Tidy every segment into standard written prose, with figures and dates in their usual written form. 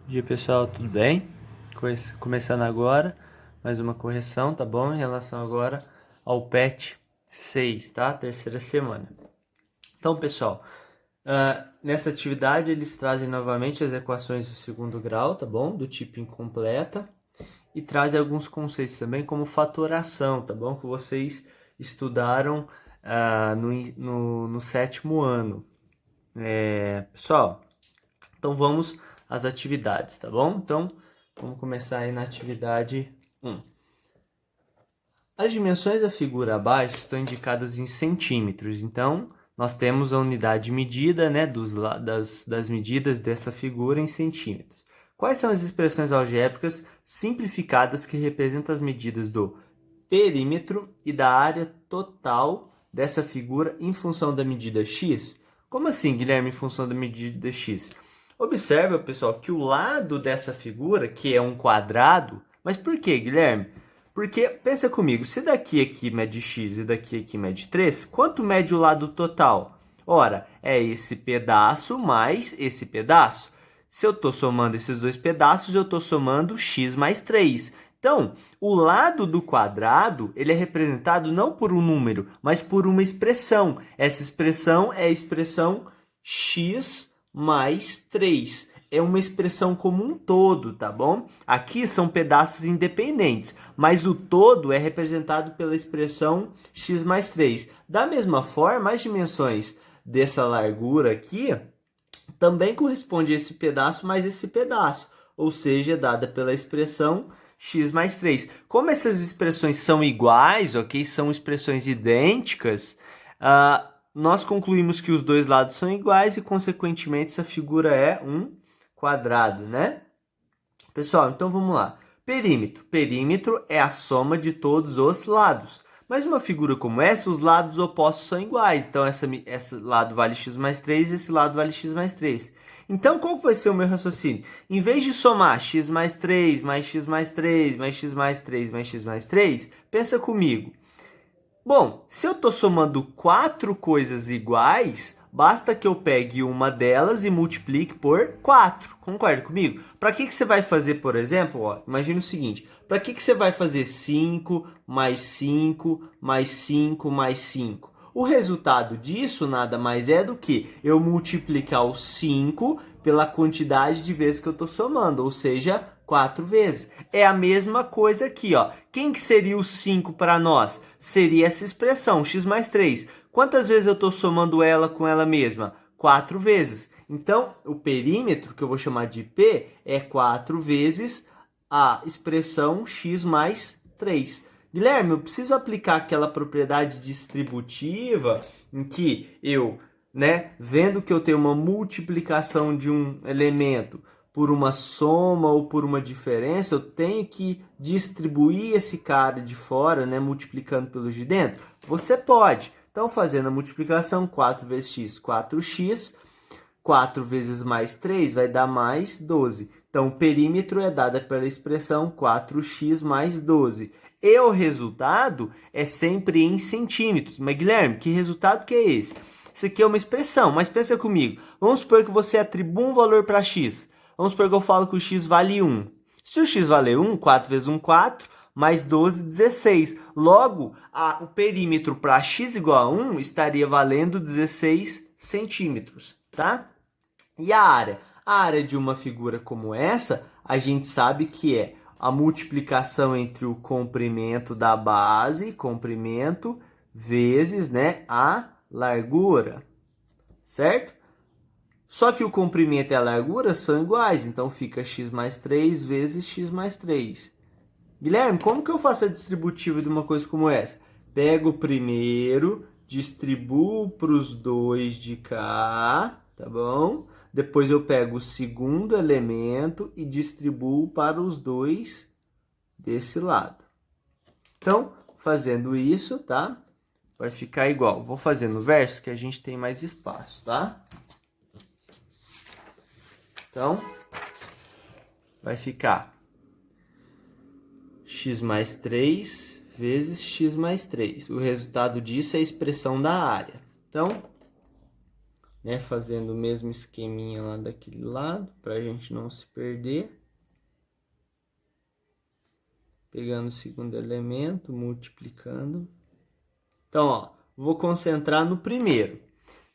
Bom dia pessoal, tudo bem? Começando agora, mais uma correção, tá bom? Em relação agora ao PET 6, tá? Terceira semana. Então pessoal, nessa atividade eles trazem novamente as equações do segundo grau, tá bom? Do tipo incompleta. E trazem alguns conceitos também, como fatoração, tá bom? Que vocês estudaram no sétimo ano. Pessoal, então vamos às atividades, tá bom? Então, vamos começar aí na atividade 1. As dimensões da figura abaixo estão indicadas em centímetros, então nós temos a unidade de medida, né, das medidas dessa figura em centímetros. Quais são as expressões algébricas simplificadas que representam as medidas do perímetro e da área total dessa figura em função da medida x? Como assim, Guilherme, em função da medida x? Observa, pessoal, que o lado dessa figura, que é um quadrado, mas por que, Guilherme? Porque, pensa comigo, se daqui aqui mede x e daqui aqui mede 3, quanto mede o lado total? Ora, é esse pedaço mais esse pedaço. Se eu estou somando esses dois pedaços, eu estou somando x mais 3. Então, o lado do quadrado, ele é representado não por um número, mas por uma expressão. Essa expressão é a expressão x mais 3. É uma expressão como um todo, tá bom? Aqui são pedaços independentes, mas o todo é representado pela expressão x mais 3. Da mesma forma, as dimensões dessa largura aqui também corresponde a esse pedaço mais esse pedaço, ou seja, é dada pela expressão x mais 3. Como essas expressões são iguais, ok? São expressões idênticas, nós concluímos que os dois lados são iguais e, consequentemente, essa figura é um quadrado, né? Pessoal, então vamos lá. Perímetro. Perímetro é a soma de todos os lados. Mas uma figura como essa, os lados opostos são iguais. Então, esse lado vale x mais 3 e esse lado vale x mais 3. Então, qual vai ser o meu raciocínio? Em vez de somar x mais 3, mais x mais 3, mais x mais 3, mais x mais 3, pensa comigo. Bom, se eu estou somando quatro coisas iguais, basta que eu pegue uma delas e multiplique por 4. Concorda comigo? Para que você vai fazer, por exemplo, ó, imagine o seguinte, para que você vai fazer 5 mais 5 mais 5 mais 5? O resultado disso nada mais é do que eu multiplicar o 5 pela quantidade de vezes que eu estou somando, ou seja, 4 vezes. É a mesma coisa aqui, ó. Quem que seria o 5 para nós? Seria essa expressão, x mais 3. Quantas vezes eu estou somando ela com ela mesma? 4 vezes. Então, o perímetro, que eu vou chamar de P, é 4 vezes a expressão x mais 3. Guilherme, eu preciso aplicar aquela propriedade distributiva em que eu, vendo que eu tenho uma multiplicação de um elemento por uma soma ou por uma diferença, eu tenho que distribuir esse cara de fora, multiplicando pelos de dentro? Você pode. Então, fazendo a multiplicação, 4 vezes x, 4x, 4 vezes mais 3 vai dar mais 12. Então, o perímetro é dado pela expressão 4x mais 12. E o resultado é sempre em centímetros. Mas, Guilherme, que resultado que é esse? Isso aqui é uma expressão, mas pensa comigo. Vamos supor que você atribua um valor para x. Vamos supor que eu falo que o x vale 1. Se o x vale 1, 4 vezes 1, 4, mais 12, 16. Logo, o perímetro para x igual a 1 estaria valendo 16 centímetros, tá? E a área? A área de uma figura como essa, a gente sabe que é a multiplicação entre o comprimento da base, comprimento, vezes, a largura, certo? Só que o comprimento e a largura são iguais, então fica x mais 3 vezes x mais 3. Guilherme, como que eu faço a distributiva de uma coisa como essa? Pego o primeiro, distribuo para os dois de cá, tá bom? Depois eu pego o segundo elemento e distribuo para os dois desse lado. Então, fazendo isso, tá? Vai ficar igual. Vou fazer no verso que a gente tem mais espaço, tá? Então, vai ficar x mais 3 vezes x mais 3. O resultado disso é a expressão da área. Então, né? Fazendo o mesmo esqueminha lá daquele lado, para a gente não se perder. Pegando o segundo elemento, multiplicando. Então, ó, vou concentrar no primeiro.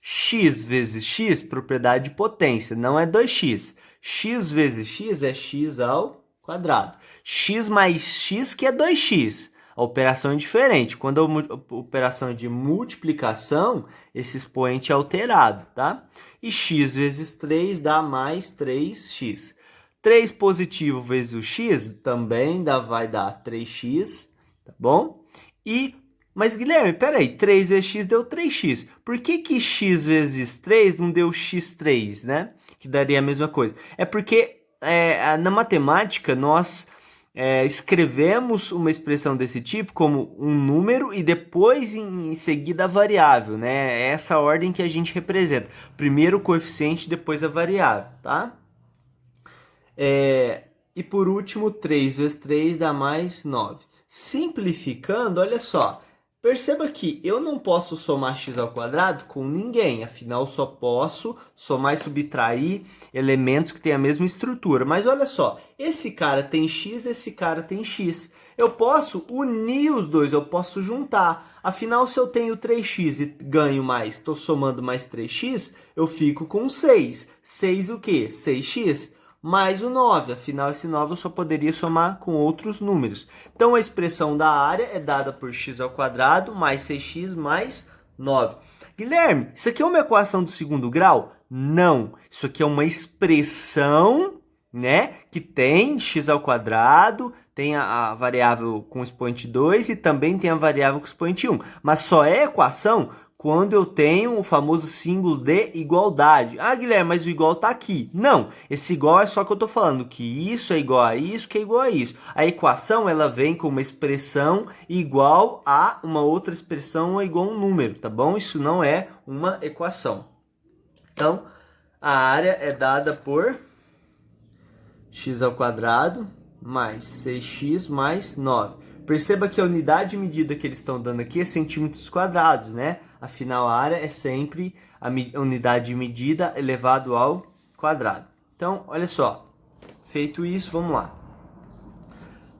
X vezes x, propriedade de potência, não é 2x. X vezes x é x ao quadrado. X mais x que é 2x. A operação é diferente. Quando a operação é de multiplicação, esse expoente é alterado, tá? E x vezes 3 dá mais 3x. 3 positivo vezes o x também vai dar 3x, tá bom? Mas Guilherme, peraí, 3 vezes x deu 3x. Por que que x vezes 3 não deu x3, né? Que daria a mesma coisa. É porque na matemática nós escrevemos uma expressão desse tipo como um número e depois em seguida a variável, né? É essa ordem que a gente representa. Primeiro o coeficiente, depois a variável, tá? E por último, 3 vezes 3 dá mais 9. Simplificando, olha só. Perceba que eu não posso somar x ao quadrado com ninguém. Afinal, só posso somar e subtrair elementos que têm a mesma estrutura. Mas olha só, esse cara tem x, esse cara tem x. Eu posso unir os dois, eu posso juntar. Afinal, se eu tenho 3x e ganho mais, estou somando mais 3x, eu fico com 6. 6 o quê? 6x mais o 9. Afinal, esse 9 eu só poderia somar com outros números. Então, a expressão da área é dada por x ao quadrado mais 6x mais 9. Guilherme, isso aqui é uma equação do segundo grau? Não. Isso aqui é uma expressão, né, que tem x ao quadrado, tem a variável com expoente 2 e também tem a variável com expoente 1. Mas só é equação quando eu tenho o famoso símbolo de igualdade. Ah, Guilherme, mas o igual está aqui. Não, esse igual é só que eu estou falando que isso é igual a isso, que é igual a isso. A equação, ela vem com uma expressão igual a uma outra expressão ou igual a um número, tá bom? Isso não é uma equação. Então, a área é dada por x ao quadrado mais 6x mais 9. Perceba que a unidade de medida que eles estão dando aqui é centímetros quadrados, né? Afinal, a área é sempre a unidade de medida elevado ao quadrado. Então, olha só. Feito isso, vamos lá.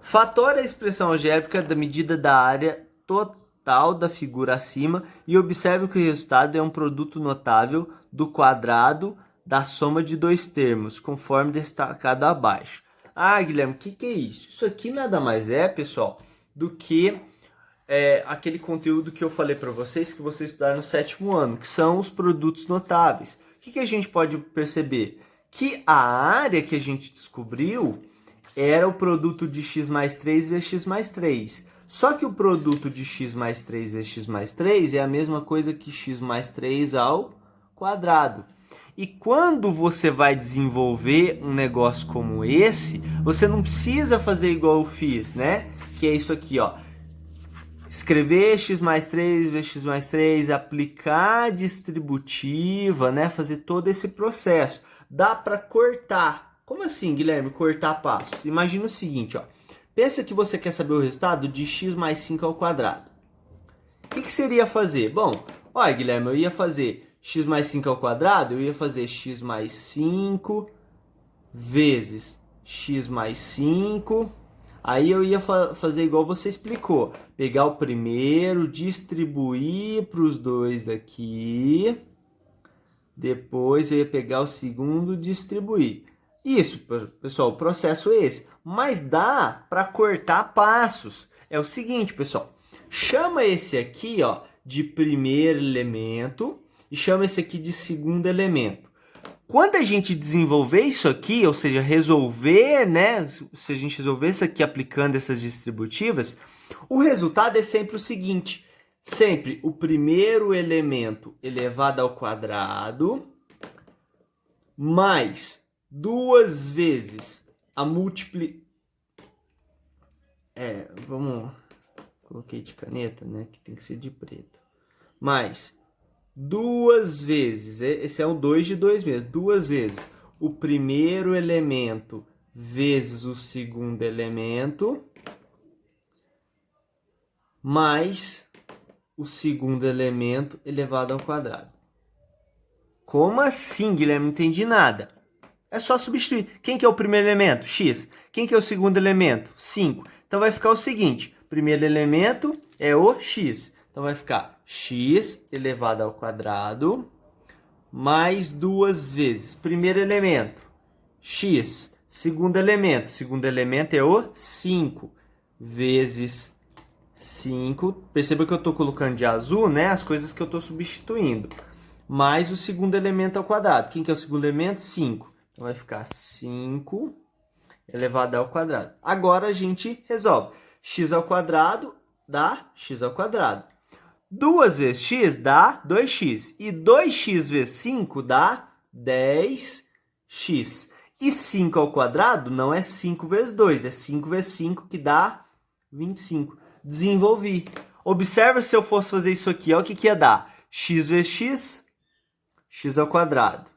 Fatora a expressão algébrica da medida da área total da figura acima e observe que o resultado é um produto notável do quadrado da soma de dois termos, conforme destacado abaixo. Ah, Guilherme, o que é isso? Isso aqui nada mais é, pessoal, do que aquele conteúdo que eu falei para vocês, que vocês estudaram no 7º ano, que são os produtos notáveis. O que a gente pode perceber? Que a área que a gente descobriu era o produto de x mais 3 vezes x mais 3. Só que o produto de x mais 3 vezes x mais 3 é a mesma coisa que x mais 3 ao quadrado. E quando você vai desenvolver um negócio como esse, você não precisa fazer igual eu fiz, né? Que é isso aqui, ó. Escrever x mais 3 vezes x mais 3, aplicar a distributiva, né? Fazer todo esse processo. Dá para cortar. Como assim, Guilherme, cortar passos? Imagina o seguinte, ó. Pensa que você quer saber o resultado de x mais 5 ao quadrado. O que seria fazer? Bom, olha, Guilherme, eu ia fazer x mais 5 ao quadrado, eu ia fazer x mais 5 vezes x mais 5. Aí eu ia fazer igual você explicou. Pegar o primeiro, distribuir para os dois daqui. Depois eu ia pegar o segundo, distribuir. Isso, pessoal, o processo é esse. Mas dá para cortar passos. É o seguinte, pessoal. Chama esse aqui, ó, de primeiro elemento e chama esse aqui de segundo elemento. Quando a gente desenvolver isso aqui, ou seja, resolver, né? Se a gente resolver isso aqui aplicando essas distributivas, o resultado é sempre o seguinte. Sempre o primeiro elemento elevado ao quadrado mais 2 vezes a coloquei de caneta, né? Que tem que ser de preto. Mais 2 vezes, esse é o 2 de 2 mesmo, 2 vezes o primeiro elemento vezes o segundo elemento, mais o segundo elemento elevado ao quadrado. Como assim, Guilherme? Não entendi nada. É só substituir. Quem que é o primeiro elemento? X. Quem que é o segundo elemento? 5. Então vai ficar o seguinte. Primeiro elemento é o x. Então vai ficar x elevado ao quadrado mais 2 vezes. Primeiro elemento, x. Segundo elemento é o 5 vezes 5. Perceba que eu estou colocando de azul, né? As coisas que eu estou substituindo. Mais o segundo elemento ao quadrado. Quem que é o segundo elemento? 5. Então vai ficar 5 elevado ao quadrado. Agora a gente resolve. X ao quadrado dá x ao quadrado. 2 vezes x dá 2x. E 2x vezes 5 dá 10x. E 5 ao quadrado não é 5 vezes 2, é 5 vezes 5 que dá 25. Desenvolvi. Observa se eu fosse fazer isso aqui, olha o que ia dar. X vezes x, x ao quadrado.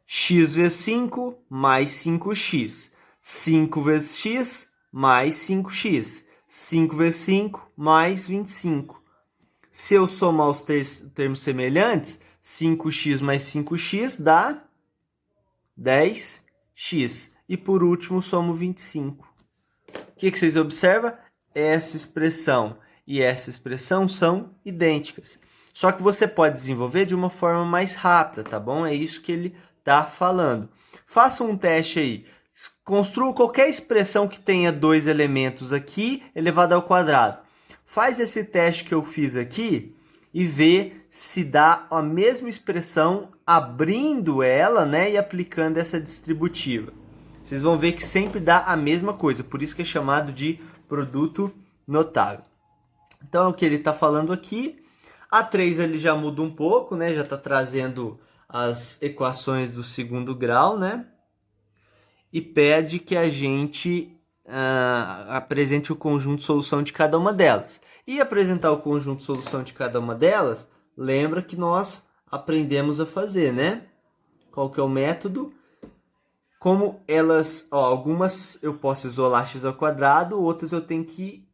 X vezes 5 mais 5x. 5 vezes x mais 5x. 5 vezes 5 mais 25. Se eu somar os termos semelhantes, 5x mais 5x dá 10x. E por último, somo 25. O que vocês observam? Essa expressão e essa expressão são idênticas. Só que você pode desenvolver de uma forma mais rápida, tá bom? É isso que ele está falando. Faça um teste aí. Construa qualquer expressão que tenha 2 elementos aqui elevado ao quadrado. Faz esse teste que eu fiz aqui e vê se dá a mesma expressão abrindo ela, né, e aplicando essa distributiva. Vocês vão ver que sempre dá a mesma coisa, por isso que é chamado de produto notável. Então é o que ele está falando aqui. A 3 ele já muda um pouco, né, já está trazendo as equações do segundo grau, né, e pede que a gente apresente o conjunto de solução de cada uma delas. E apresentar o conjunto de solução de cada uma delas, lembra que nós aprendemos a fazer, né? Qual que é o método? Como elas, algumas eu posso isolar x ao quadrado, outras eu tenho que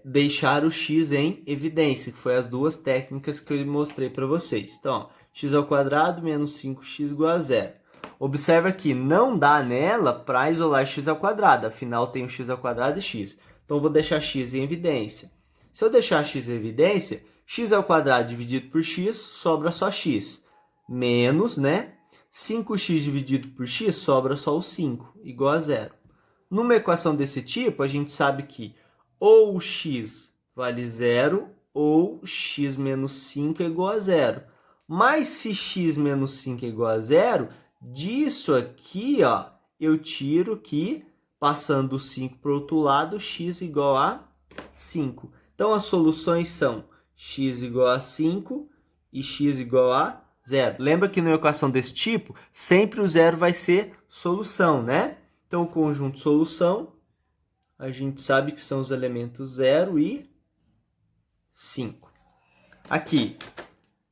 deixar o x em evidência, que foi as duas técnicas que eu mostrei para vocês. Então, ó, x ao quadrado menos 5x igual a 0. Observa que não dá nela para isolar x ao quadrado, afinal tem o x ao quadrado e x. Então, eu vou deixar x em evidência. Se eu deixar x em evidência, x ao quadrado dividido por x, sobra só x. Menos, né? 5x dividido por x, sobra só o 5, igual a 0. Numa equação desse tipo, a gente sabe que ou x vale 0, ou x menos 5 é igual a 0. Mas se x menos 5 é igual a 0, disso aqui, ó, eu tiro que, passando o 5 para o outro lado, x igual a 5. Então, as soluções são x igual a 5 e x igual a 0. Lembra que numa equação desse tipo, sempre o 0 vai ser solução, né? Então, o conjunto solução, a gente sabe que são os elementos 0 e 5. Aqui,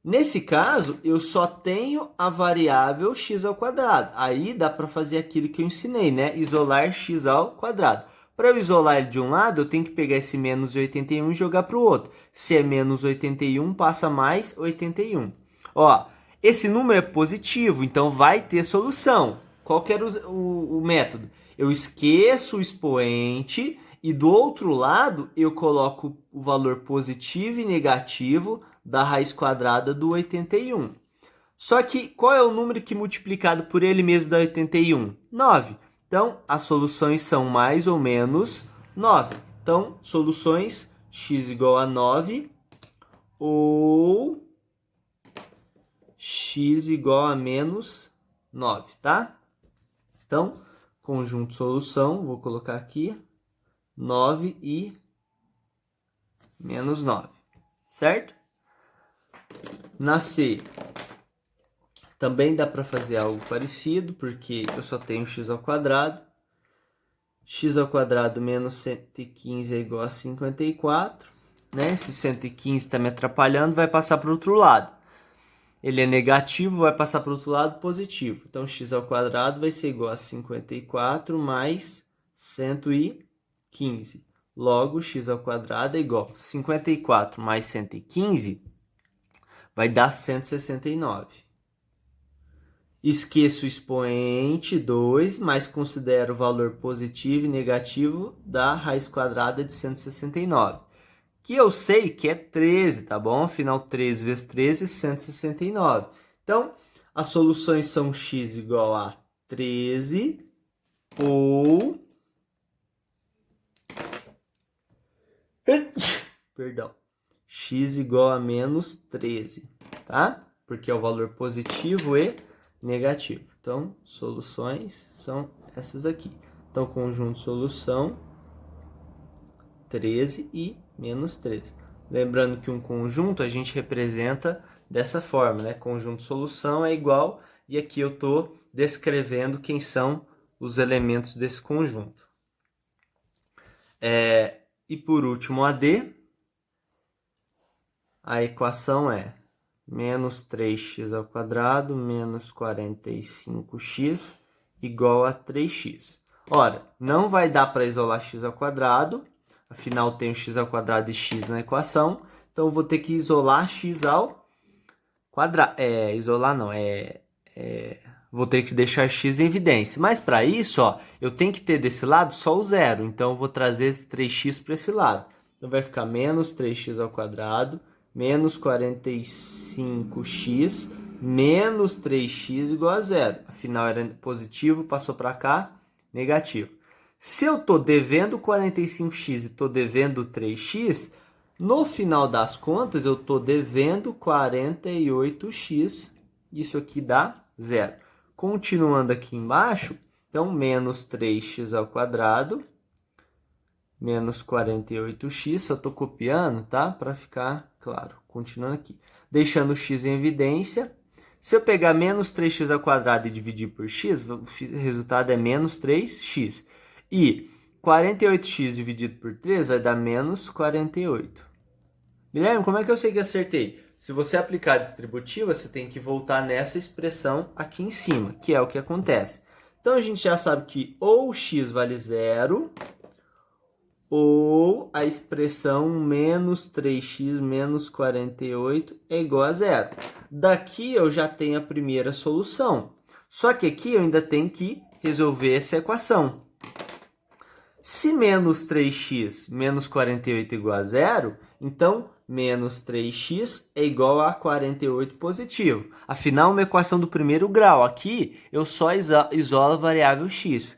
nesse caso, eu só tenho a variável x ao quadrado. Aí dá para fazer aquilo que eu ensinei, né? Isolar x ao quadrado. Para eu isolar ele de um lado, eu tenho que pegar esse menos 81 e jogar para o outro. Se é menos 81, passa mais 81. Ó, esse número é positivo, então vai ter solução. Qual que era o método? Eu esqueço o expoente e do outro lado eu coloco o valor positivo e negativo da raiz quadrada do 81. Só que qual é o número que multiplicado por ele mesmo dá 81? 9. Então, as soluções são mais ou menos 9. Então, soluções x igual a 9 ou x igual a menos 9, tá? Então, conjunto solução, vou colocar aqui 9 e menos 9, certo? Na C, também dá para fazer algo parecido, porque eu só tenho x ao quadrado. X ao quadrado menos 115 é igual a 54. Né? Esse 115 está me atrapalhando, vai passar para o outro lado. Ele é negativo, vai passar para o outro lado positivo. Então, x ao quadrado vai ser igual a 54 mais 115. Logo, x ao quadrado é igual a 54 mais 115, vai dar 169. Esqueço o expoente 2, mas considero o valor positivo e negativo da raiz quadrada de 169. Que eu sei que é 13, tá bom? Afinal, 13 vezes 13 é 169. Então, as soluções são x igual a 13 ou... Perdão. X igual a menos 13, tá? Porque é o valor positivo e negativo. Então, soluções são essas aqui. Então, conjunto solução, 13 e menos 13. Lembrando que um conjunto a gente representa dessa forma, né? Conjunto solução é igual, e aqui eu estou descrevendo quem são os elementos desse conjunto. E por último, AD, a equação é menos 3x ao quadrado menos 45x igual a 3x. Ora, não vai dar para isolar x ao quadrado, afinal tem o x ao quadrado e x na equação, então eu vou ter que isolar x ao quadrado. Isolar não, vou ter que deixar x em evidência. Mas para isso, ó, eu tenho que ter desse lado só o zero, então eu vou trazer 3x para esse lado. Então vai ficar menos 3x ao quadrado menos 45x menos 3x igual a zero. Afinal, era positivo, passou para cá, negativo. Se eu estou devendo 45x e estou devendo 3x, no final das contas, eu estou devendo 48x. Isso aqui dá zero. Continuando aqui embaixo, então, menos 3x ao quadrado menos 48x, só estou copiando, tá? Para ficar claro. Continuando aqui. Deixando o x em evidência. Se eu pegar menos 3x ao quadrado e dividir por x, o resultado é menos 3x. E 48x dividido por 3 vai dar menos 48. Guilherme, como é que eu sei que acertei? Se você aplicar a distributiva, você tem que voltar nessa expressão aqui em cima, que é o que acontece. Então, a gente já sabe que ou x vale zero, ou a expressão menos 3x menos 48 é igual a zero. Daqui eu já tenho a primeira solução. Só que aqui eu ainda tenho que resolver essa equação. Se menos 3x menos 48 é igual a zero, então menos 3x é igual a 48 positivo. Afinal, uma equação do primeiro grau. Aqui eu só isolo a variável x.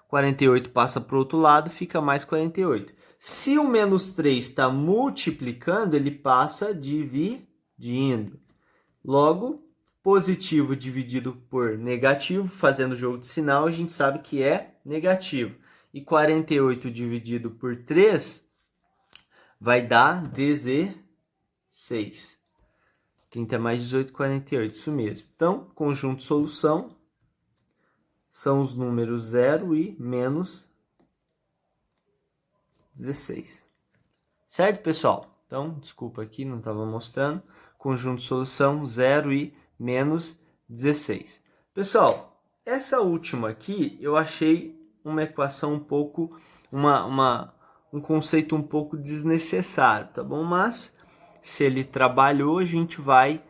48 passa para o outro lado, fica mais 48. Se o menos 3 está multiplicando, ele passa dividindo. Logo, positivo dividido por negativo, fazendo jogo de sinal, a gente sabe que é negativo. E 48 dividido por 3 vai dar 16. 30 mais 18, 48, isso mesmo. Então, conjunto solução são os números 0 e menos 16. Certo, pessoal? Então, desculpa aqui, não estava mostrando. Conjunto solução 0 e menos 16. Pessoal, essa última aqui eu achei uma equação um pouco, um conceito um pouco desnecessário, tá bom? Mas, se ele trabalhou, a gente vai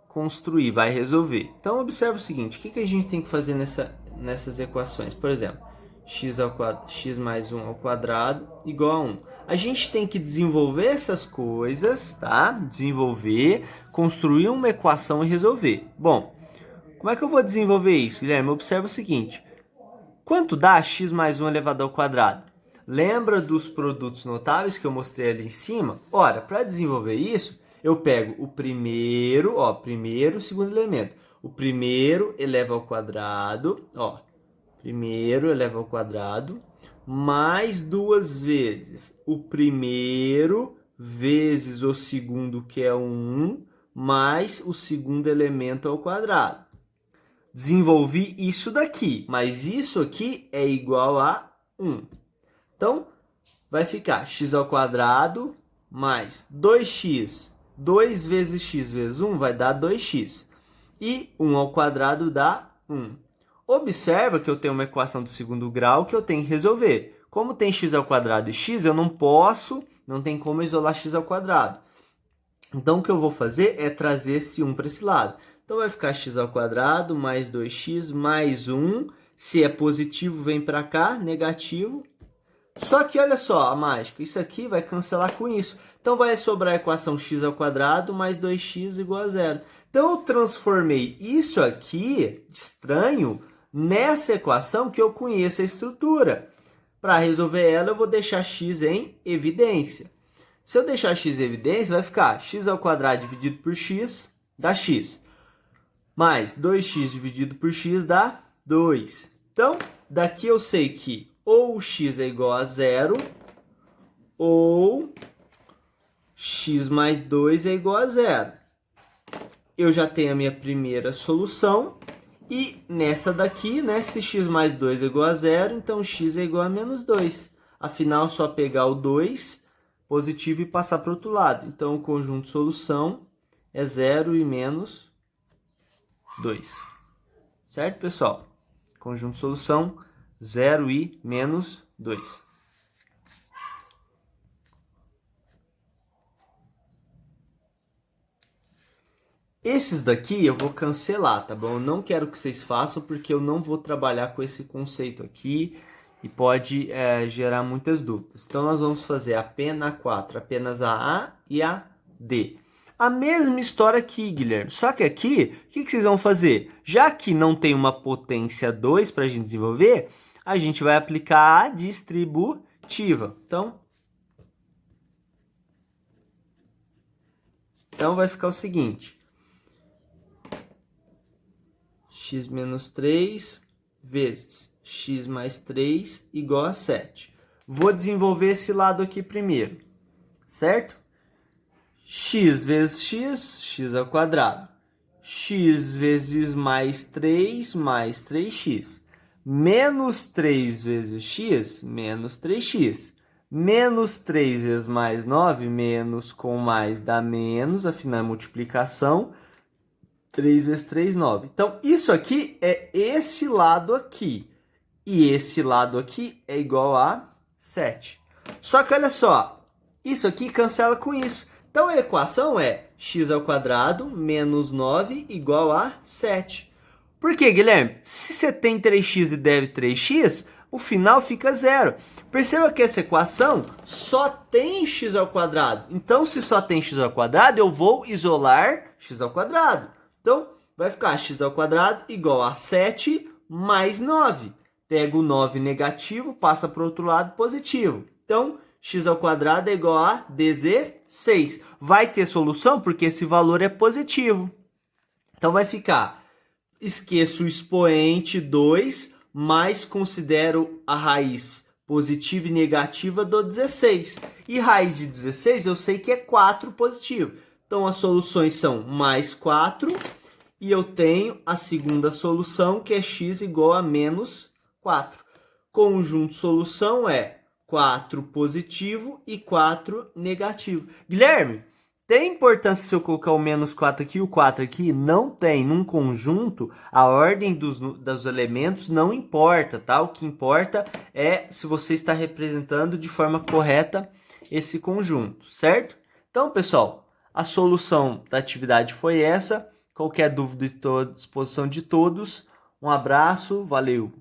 construir, vai resolver. Então, observe o seguinte, o que a gente tem que fazer nessas equações? Por exemplo, x mais 1 ao quadrado igual a 1. A gente tem que desenvolver essas coisas, tá? Desenvolver, construir uma equação e resolver. Bom, como é que eu vou desenvolver isso, Guilherme? Observe o seguinte, quanto dá x mais 1 elevado ao quadrado? Lembra dos produtos notáveis que eu mostrei ali em cima? Ora, para desenvolver isso, eu pego o primeiro, segundo elemento. O primeiro eleva ao quadrado, primeiro eleva ao quadrado, mais duas vezes o primeiro vezes o segundo, que é 1, mais o segundo elemento ao quadrado. Desenvolvi isso daqui, mas isso aqui é igual a 1. Então, vai ficar x ao quadrado mais 2x. 2 vezes x vezes 1 vai dar 2x. E 1 ao quadrado dá 1. Observa que eu tenho uma equação do segundo grau que eu tenho que resolver. Como tem x ao quadrado e x, eu não tem como isolar x ao quadrado. Então, o que eu vou fazer é trazer esse 1 para esse lado. Então, vai ficar x ao quadrado mais 2x mais 1. Se é positivo, vem para cá, negativo. Só que, olha só a mágica, isso aqui vai cancelar com isso. Então, vai sobrar a equação x ao quadrado mais 2x igual a 0. Então, eu transformei isso aqui, estranho, nessa equação que eu conheço a estrutura. Para resolver ela, eu vou deixar x em evidência. Se eu deixar x em evidência, vai ficar x ao quadrado dividido por x dá x. Mais 2x dividido por x dá 2. Então, daqui eu sei que ou x é igual a 0, ou x mais 2 é igual a 0. Eu já tenho a minha primeira solução. E nessa daqui, né, se x mais 2 é igual a 0, então x é igual a menos 2. Afinal, só pegar o 2 positivo e passar para o outro lado. Então, o conjunto solução é 0 e menos 2. Certo, pessoal? Conjunto solução 0 e menos 2. Esses daqui eu vou cancelar, tá bom? Eu não quero que vocês façam porque eu não vou trabalhar com esse conceito aqui e pode gerar muitas dúvidas. Então, nós vamos fazer apenas a 4, apenas a A e a D. A mesma história aqui, Guilherme. Só que aqui, o que vocês vão fazer? Já que não tem uma potência 2 para a gente desenvolver, a gente vai aplicar a distributiva. Então vai ficar o seguinte. X menos 3 vezes x mais 3 igual a 7. Vou desenvolver esse lado aqui primeiro, certo? X vezes x, x ao quadrado. X vezes mais 3x. Menos 3 vezes x, menos 3x. Menos 3 vezes mais 9, menos com mais dá menos, afinal é multiplicação. 3 vezes 3, 9. Então, isso aqui é esse lado aqui. E esse lado aqui é igual a 7. Só que olha só, isso aqui cancela com isso. Então, a equação é x ao quadrado menos 9 igual a 7. Por quê, Guilherme? Se você tem 3x e deve 3x, o final fica 0. Perceba que essa equação só tem x ao quadrado. Então, se só tem x ao quadrado, eu vou isolar x ao quadrado. Então, vai ficar x ao quadrado igual a 7 mais 9. Pega o 9 negativo, passa para o outro lado positivo. Então, x ao quadrado é igual a 16. Vai ter solução porque esse valor é positivo. Então, vai ficar, esqueço o expoente 2, mas considero a raiz positiva e negativa do 16. E raiz de 16 eu sei que é 4 positivo. Então, as soluções são mais 4 e eu tenho a segunda solução, que é x igual a menos 4. Conjunto solução é 4 positivo e 4 negativo. Guilherme, tem importância se eu colocar o menos 4 aqui e o 4 aqui? Não tem. Num conjunto, a ordem dos elementos não importa, tá? O que importa é se você está representando de forma correta esse conjunto, certo? Então, pessoal, a solução da atividade foi essa. Qualquer dúvida, estou à disposição de todos. Um abraço, valeu!